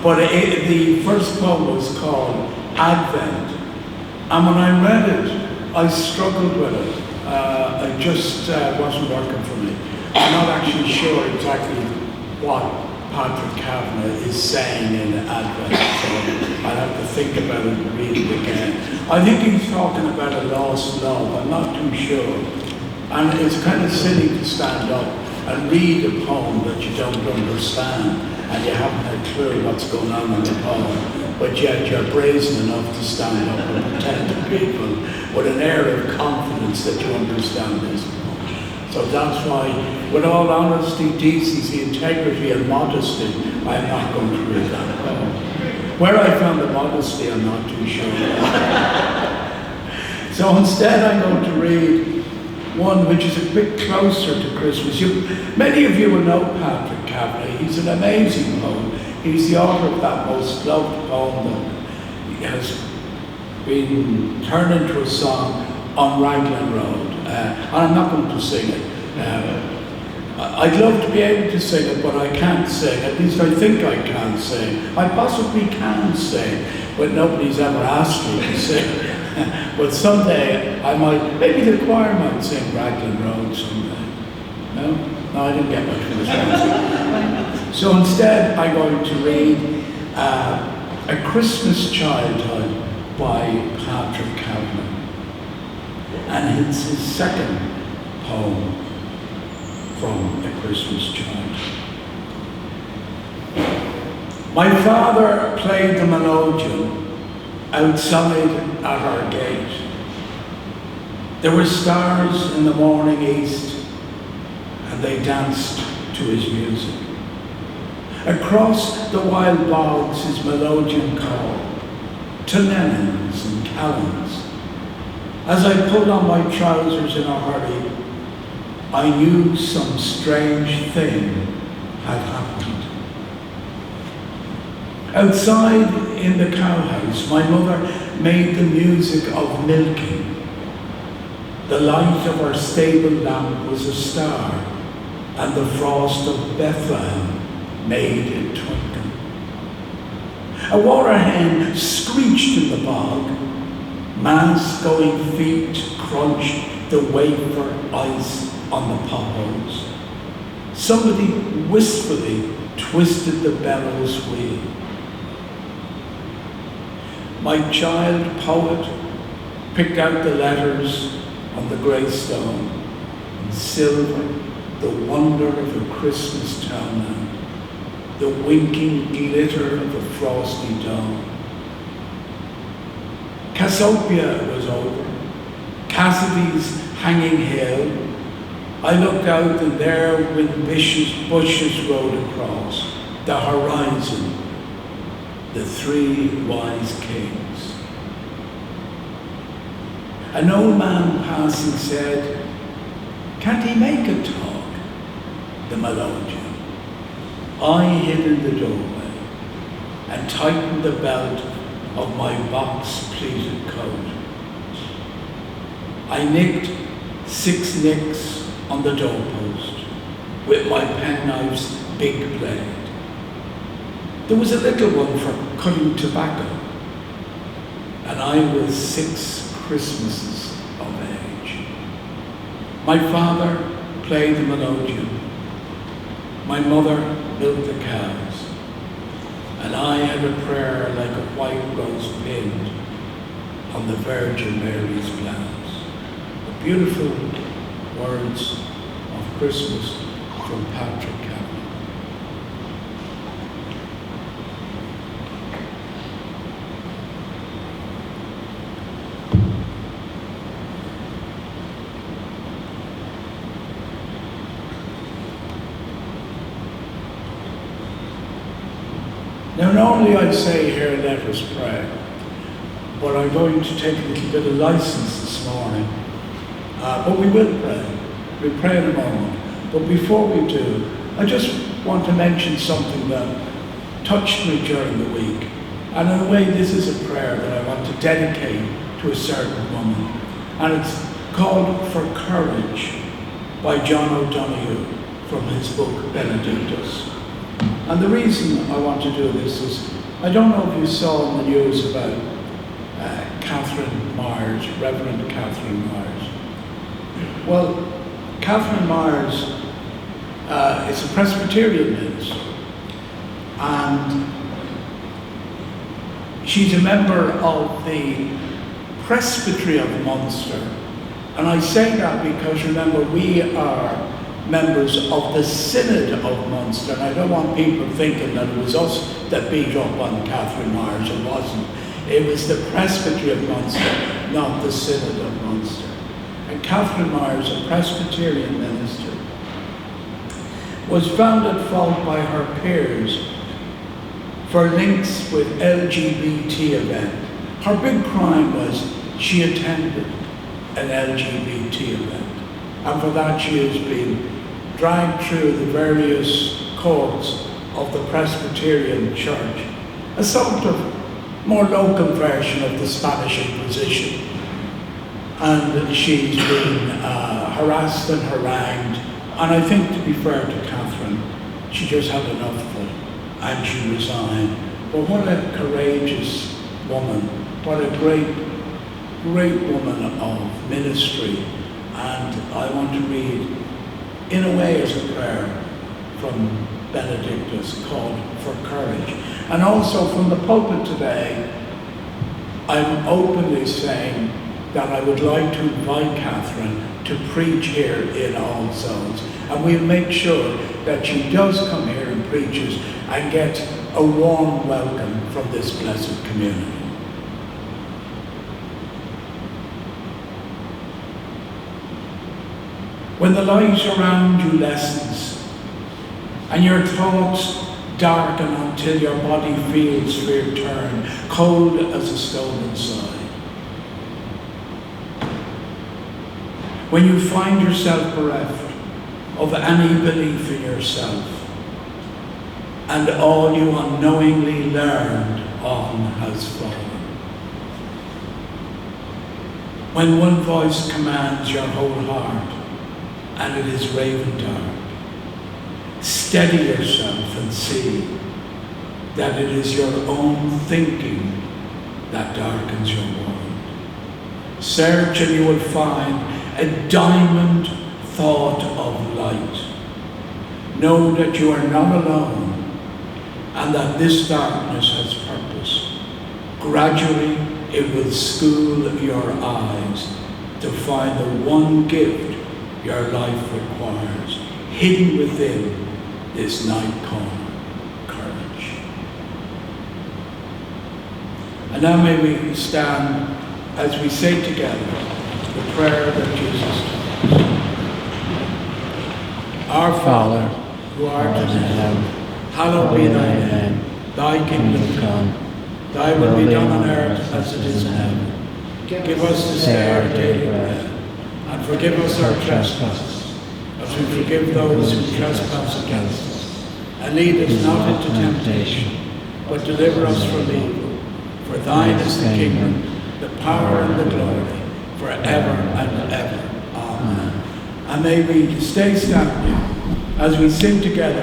But the first poem was called Advent. And when I read it, I struggled with it. It just wasn't working for me. I'm not actually sure exactly what Patrick Kavanagh is saying in Advent, so I'd have to think about it and read it again. I think he's talking about a lost love, I'm not too sure. And it's kind of silly to stand up and read a poem that you don't understand and you haven't a clue what's going on in the poem, but yet you're brazen enough to stand up and pretend to people with an air of confidence that you understand this poem. So that's why, with all honesty, decency, integrity and modesty, I'm not going to read that poem. Where I found the modesty, I'm not too sure. So instead I'm going to read one which is a bit closer to Christmas. Many of you will know Patrick Kavanagh. He's an amazing poet. He's the author of that most loved poem that has been turned into a song on Raglan Road. And I'm not going to sing it. I'd love to be able to sing it, but I can't sing. At least I think I can sing. I possibly can sing, but nobody's ever asked me to sing. But someday I might, maybe the choir might sing Raglan Road someday. No? No, I didn't get much of this answer. So instead I'm going to read A Christmas Childhood by Patrick Kavanagh. And it's his second poem from A Christmas Childhood. My father played the melodeon outside at our gate. There were stars in the morning east, and they danced to his music. Across the wild bogs his melodeon called, to Lennons and Callans. As I pulled on my trousers in a hurry, I knew some strange thing had happened. Outside in the cowhouse, my mother made the music of milking. The light of our stable lamp was a star, and the frost of Bethlehem made it twinkle. A water hen screeched in the bog. Mass-going feet crunched the wafer ice on the potholes. Somebody wistfully twisted the bellows wheel. My child poet picked out the letters on the grey stone, in silver, the wonder of a Christmas townland, the winking glitter of a frosty dawn. Cassiopeia was over, Cassidy's hanging hill. I looked out and there with bushes rode across the horizon, the three wise kings. An old man passing said, "Can't he make a talk?" The melodeon. I hid in the doorway and tightened the belt of my box-pleated coat. I nicked 6 nicks on the doorpost with my penknife's big blade. There was a little one for cutting tobacco, and I was 6 Christmases of age. My father played the melodeon. My mother milked the cows, and I had a prayer like a white rose pinned on the Virgin Mary's blouse. The beautiful words of Christmas from Patrick Kavanagh. Now normally I'd say here, let us pray, but I'm going to take a little bit of license this morning. But we will pray. We'll pray in a moment. But before we do, I just want to mention something that touched me during the week. And in a way, this is a prayer that I want to dedicate to a certain woman. And it's called For Courage by John O'Donoghue from his book Benedictus. And the reason I want to do this is, I don't know if you saw in the news about Catherine Myers, Reverend Catherine Myers. Well, Catherine Myers is a Presbyterian minister, and she's a member of the Presbyterian of Munster. And I say that because, remember, we are members of the Synod of Munster, and I don't want people thinking that it was us that beat up on Catherine Myers. It wasn't. It was the Presbyterian of Munster, not the Synod of Munster. And Catherine Myers, a Presbyterian minister, was found at fault by her peers for links with LGBT event. Her big crime was she attended an LGBT event, and for that she has been dragged through the various courts of the Presbyterian Church, a sort of more local version of the Spanish Inquisition. And she's been harassed and harangued, and I think, to be fair to Catherine, she just had enough of it and she resigned. But what a courageous woman, what a great woman of ministry. And I want to read, in a way, as a prayer from Benedictus called For Courage. And also from the pulpit today, I'm openly saying that I would like to invite Catherine to preach here in All Souls. And we'll make sure that she does come here and preaches and gets a warm welcome from this blessed community. When the light around you lessens and your thoughts darken until your body feels fear turn, cold as a stone inside. When you find yourself bereft of any belief in yourself, and all you unknowingly learned on has fallen. When one voice commands your whole heart, and it is raven dark, steady yourself and see that it is your own thinking that darkens your world. Search and you will find a diamond thought of light. Know that you are not alone and that this darkness has purpose. Gradually, it will school your eyes to find the one gift your life requires, hidden within this night called courage. And now may we stand as we say together the prayer that Jesus taught. Our Father, who art in heaven, hallowed be thy name. Thy kingdom come. Thy will be done on earth as it is in heaven. Give us this day our daily bread, and forgive us our trespasses, as we forgive those who trespass against us. And lead us not into temptation, but deliver us from evil. For thine is the kingdom, the power and the glory, forever and ever. Amen. And may we stay standing as we sing together